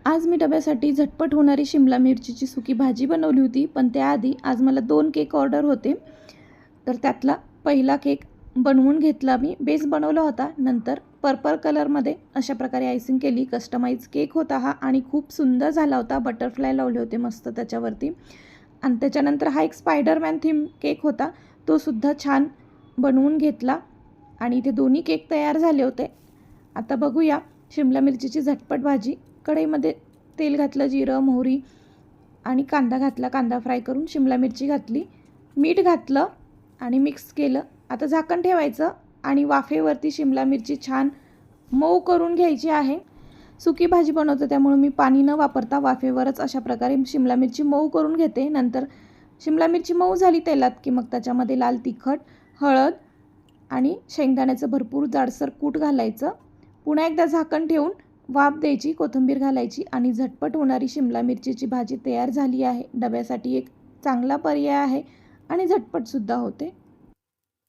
आज मी डब्यासाठी झटपट होणारी शिमला मिरचीची सुकी भाजी बनवली होती, पण त्याआधी आज मला 2 केक ऑर्डर होते. तर त्यातला पहिला केक बनवून घेतला मी. बेस बनवला होता. नंतर पर्पल कलरमध्ये अशा प्रकारे आयसिंग केली. कस्टमाइज केक होता हा आणि खूप सुंदर झाला होता. बटरफ्लाय लावले होते मस्त त्याच्यावरती. आणि त्याच्यानंतर हा एक स्पायडरमॅन थीम केक होता. तो सुद्धा छान बनवून घेतला आणि ते दोन्ही केक तयार झाले होते. आता बघूया शिमला मिरचीची झटपट भाजी. कढईमध्ये तेल घातलं, जिरं, मोहरी आणि कांदा घातला. कांदा फ्राय करून शिमला मिरची घातली, मीठ घातलं आणि मिक्स केलं. आता झाकण ठेवायचं आणि वाफेवरती शिमला मिरची छान मऊ करून घ्यायची आहे. सुकी भाजी बनवतो त्यामुळे मी पाणी न वापरता वाफेवरच अशा प्रकारे शिमला मिरची मऊ करून घेते. नंतर शिमला मिरची मऊ झाली तेलात की मग त्याच्यामध्ये लाल तिखट, हळद आणि शेंगदाण्याचं भरपूर जाडसर कूट घालायचं. पुन्हा एकदा झाकण ठेवून वाफ द्यायची, कोथिंबीर घालायची आणि झटपट होणारी शिमला मिरचीची भाजी तयार झाली आहे. डब्यासाठी एक चांगला पर्याय आहे आणि झटपटसुद्धा होते.